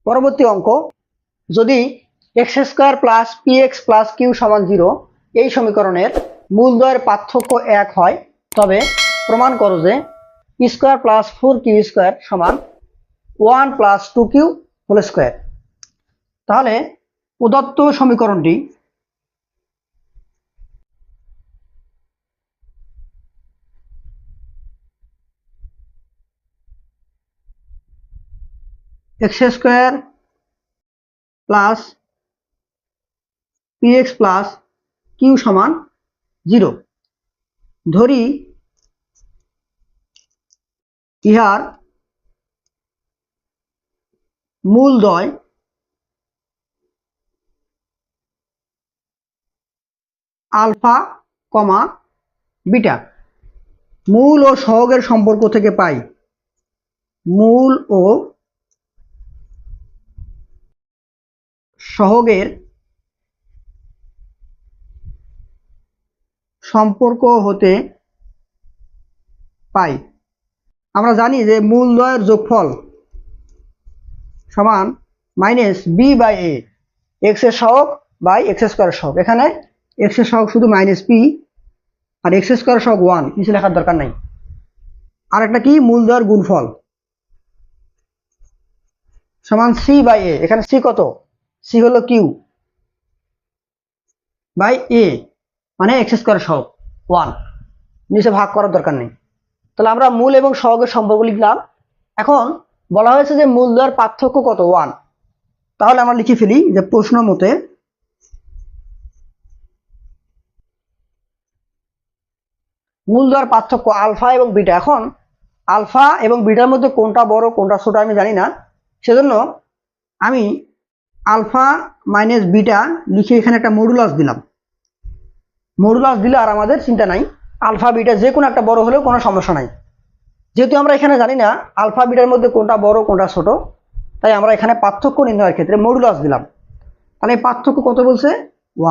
পরবর্তী অঙ্ক, যদি x square plus p x plus q সমান 0 এই সমীকরণের মূলদ্বয়ের পার্থক্য 1 হয়, তবে প্রমাণ করো যে p square plus 4 q square সমান 1 প্লাস 2 কিউ হোল স্কোয়ার। তাহলে প্রদত্ত সমীকরণটি x square plus p x plus q সমান 0। ধরি ইহার মূলদ্বয় আলফা কমা বিটা। মূল ও সহগের সম্পর্ক থেকে পাই মূল ও সহগের সম্পর্ক হতে পাই। আমরা জানি যে মূলদ্বয়ের যোগফল সমান minus b by a, x এর সহগ বাই এক্স স্কোয়ারের সহগ। এখানে এক্স এর সহগ শুধু মাইনাস পি আর এক্স স্কোয়ারের সহগ 1, কিছু লেখার দরকার নাই। আর একটা কি, মূলদ্বয়ের গুণফল সমান সি বাই এ। এখানে সি কত? সি হলো কিউ বাই এ, মানে এক্স স্কোয়ারের সহগ 1, নিচে ভাগ করার দরকার নেই। তাহলে আমরা মূল এবং সহগের সম্পর্ক লিখলাম। এখন বলা হয়েছে যে মূলদ্বয়ের পার্থক্য কত? 1। তাহলে আমরা লিখে ফেলি যে প্রশ্ন মতে মূলদ্বয়ের পার্থক্য আলফা এবং বিটা। এখন আলফা এবং বিটার মধ্যে কোনটা বড় কোনটা ছোট আমি জানি না, সেজন্য আমি আলফা মাইনাস বিটা লিখে এখানে একটা মডুলাস দিলাম। মডুলাস দিলে আর আমাদের চিন্তা নাই, আলফা বিটা যে কোনো একটা বড় হলেও কোনো সমস্যা নাই। যেহেতু আমরা এখানে জানি না আলফা বিটার মধ্যে কোনটা বড় কোনটা ছোট, তাই আমরা এখানে পার্থক্য নির্ণয়ের ক্ষেত্রে মডুলাস দিলাম। তাহলে এই পার্থক্য কত বলছে?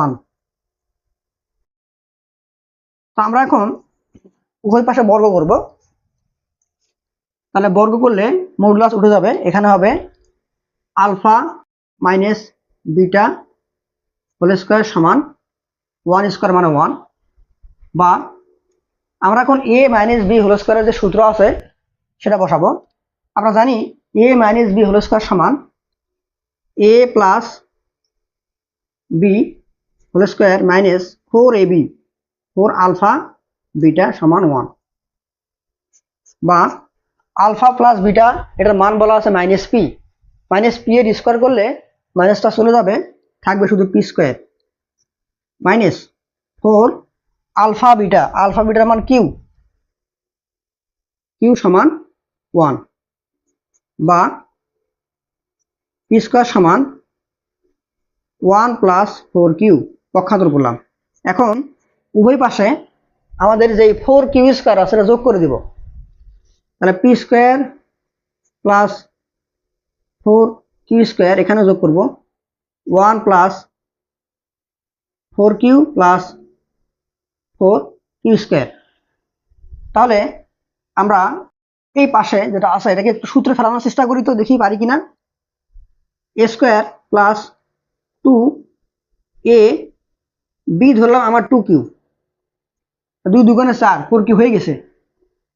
1। তো আমরা এখন উভয় পাশে বর্গ করব। তাহলে বর্গ করলে মডুলাস উঠে যাবে। এখানে হবে alpha minus beta whole square সমান 1 স্কোয়ার মানে 1। বা আমরা এখন এ মাইনাস বি হোল স্কোয়ারের যে সূত্র আছে সেটা বসাবো। আমরা জানি a minus b whole square সমান a plus b whole square minus 4ab 4 alpha beta সমান 1। বা আলফা প্লাস বিটা, এটার মান বলা আছে মাইনাস পি। মাইনাস পি এর স্কোয়ার করলে মাইনাসটা চলে যাবে, থাকবে শুধু p square minus 4 alpha beta. Alpha বিটার মান কিউ, কিউ সমান 1। বা পি স্কোয়ার সমান 1 প্লাস 4কিউ, পক্ষান্তর করলাম। এখন উভয় পাশে আমাদের যে 4কিউ স্কোয়ার আছে সেটা যোগ করে দিব। তাহলে পি স্কোয়ার প্লাস 4কিউ স্কোয়ার এখানে যোগ করব 1 প্লাস 4কিউ প্লাস 4কিউ স্কোয়ার। তাহলে আমরা এই পাশে যেটা আছে এটাকে একটু সূত্রে ফেলানোর চেষ্টা করি, তো দেখি পারি কিনা। এ স্কোয়ার প্লাস 2 এ বি ধরলাম আমার 2কিউ, 2 দুগুণে 4, 4কিউ হয়ে গেছে।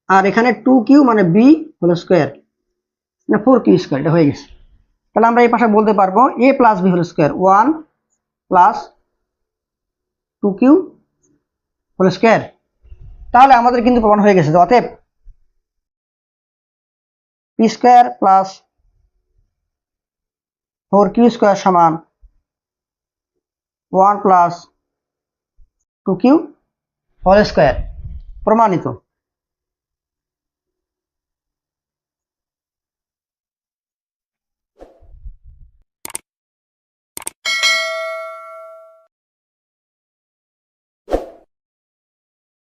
আর এখানে 2কিউ মানে বি হোল স্কোয়ার মানে 4কিউ স্কোয়ার, এটা হয়ে গেছে। তাহলে আমরা এই পাশে বলতে পারবো a plus b whole square 1 plus two q whole square. তাহলে আমাদের কিন্তু প্রমাণ হয়ে গেছে যে অতএব পি স্কোয়ার প্লাস 4কিউ স্কোয়ার সমান 1 প্লাস 2কিউ হোল স্কোয়ার। প্রমাণিত।